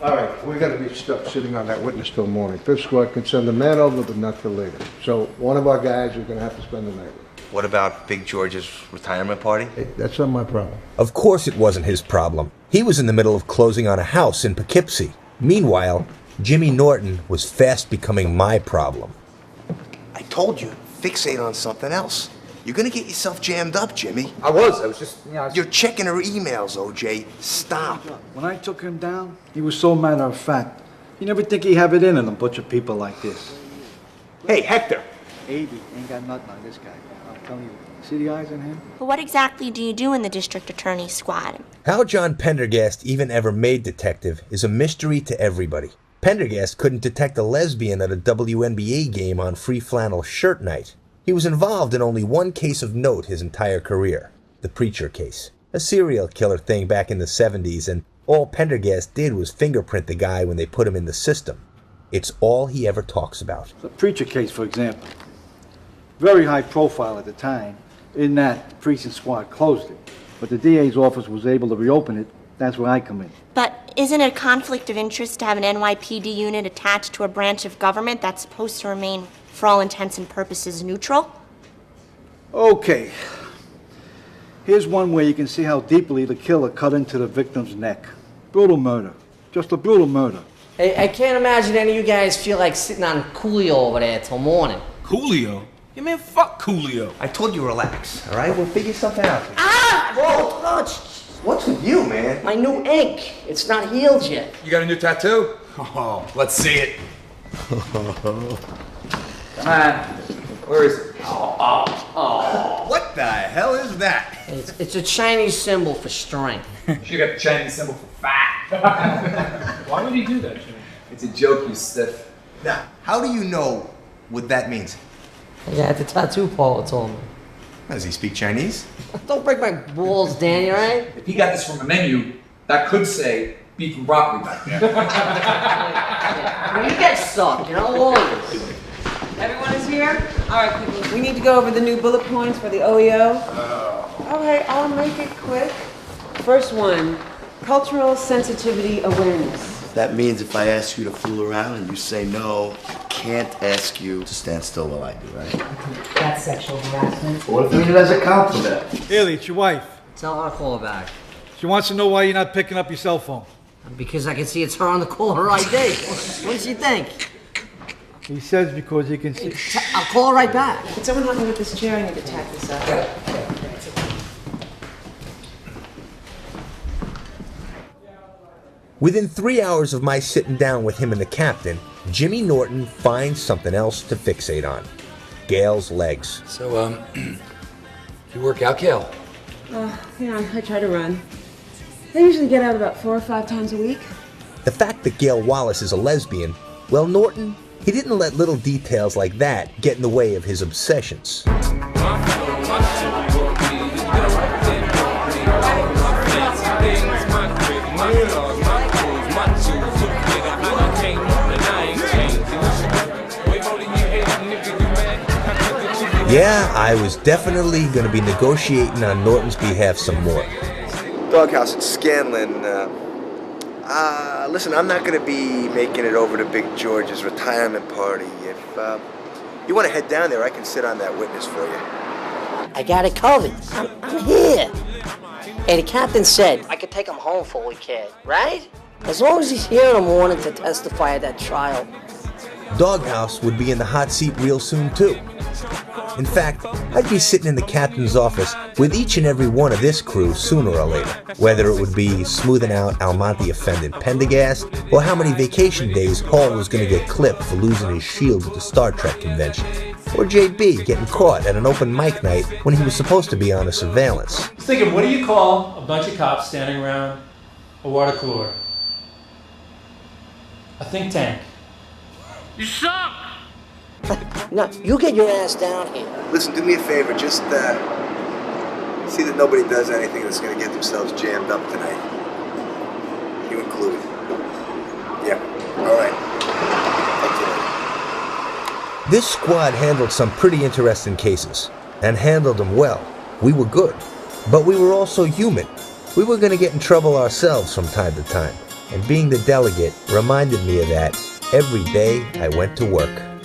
All right, we're gonna be stuck sitting on that witness till morning. Fifth squad can send a man over, but not till later. So one of our guys is gonna have to spend the night with. What about Big George's retirement party? Hey, that's not my problem. Of course it wasn't his problem. He was in the middle of closing on a house in Poughkeepsie. Meanwhile, Jimmy Norton was fast becoming my problem. I told you, fixate on something else. You're gonna get yourself jammed up, Jimmy. I was just, You're checking her emails, OJ. Stop. When I took him down, he was so matter of fact. You never think he'd have it in him, a bunch of people like this. Hey, Hector. 80 ain't got nothing on this guy. I'm telling you, see the eyes on him? But what exactly do you do in the district attorney's squad? How John Pendergast even ever made detective is a mystery to everybody. Pendergast couldn't detect a lesbian at a WNBA game on free flannel shirt night. He was involved in only one case of note his entire career, the Preacher case. A serial killer thing back in the 70s, and all Pendergast did was fingerprint the guy when they put him in the system. It's all he ever talks about. The Preacher case, for example. Very high profile at the time, in that the precinct squad closed it. But the DA's office was able to reopen it. That's where I come in. But isn't it a conflict of interest to have an N.Y.P.D. unit attached to a branch of government that's supposed to remain, for all intents and purposes, neutral? Okay. Here's one way you can see how deeply the killer cut into the victim's neck. Brutal murder. Just a brutal murder. Hey, I can't imagine any of you guys feel like sitting on Coolio over there till morning. Coolio? Yeah, man, fuck Coolio. I told you relax, all right? We'll figure something out. Ah! Whoa, touch! What's with you, man? My new ink. It's not healed yet. You got a new tattoo? Oh, let's see it. Come on. Where is it? Oh. What the hell is that? It's a Chinese symbol for strength. She got the Chinese symbol for fat. Why would he do that, Jimmy? It's a joke, you stiff. Now, how do you know what that means? Yeah, the tattoo parlor told me. Does he speak Chinese? Don't break my balls, Danny, all right? If he got this from a menu, that could say beef and broccoli back there. Well, you guys suck, you know, all of you. Everyone is here? All right, quickly. We need to go over the new bullet points for the OEO. Okay, I'll make it quick. First one, cultural sensitivity awareness. That means if I ask you to fool around and you say no, I can't ask you to stand still while I do, right? That's sexual harassment. Or think it as a compliment. Haley, it's your wife. Tell her to call her back. She wants to know why you're not picking up your cell phone. Because I can see it's her on the caller ID. What does she think? He says because he can see. I'll call her right back. Can someone help me with this chair? I need to tack this up. Within 3 hours of my sitting down with him and the captain, Jimmy Norton finds something else to fixate on. Gail's legs. So, you work out, Gail? Yeah, I try to run. I usually get out about 4 or 5 times a week. The fact that Gail Wallace is a lesbian, well, Norton, he didn't let little details like that get in the way of his obsessions. Yeah, I was definitely going to be negotiating on Norton's behalf some more. Doghouse in Scanlon. Listen, I'm not going to be making it over to Big George's retirement party. If you want to head down there, I can sit on that witness for you. I got it covered. I'm here. Hey, the captain said I could take him home for a weekend, right? As long as he's here in the morning to testify at that trial. Doghouse would be in the hot seat real soon, too. In fact, I'd be sitting in the captain's office with each and every one of this crew sooner or later, whether it would be smoothing out Almonte offended Pendergast, or how many vacation days Hall was going to get clipped for losing his shield at the Star Trek convention, or JB getting caught at an open mic night when he was supposed to be on a surveillance. I was thinking, what do you call a bunch of cops standing around a water cooler? A think tank. You suck! No, you get your ass down here. Listen, do me a favor. Just see that nobody does anything that's going to get themselves jammed up tonight. You included. Yeah. All right. Talk to you later. This squad handled some pretty interesting cases, and handled them well. We were good, but we were also human. We were going to get in trouble ourselves from time to time. and being the delegate reminded me of that every day I went to work.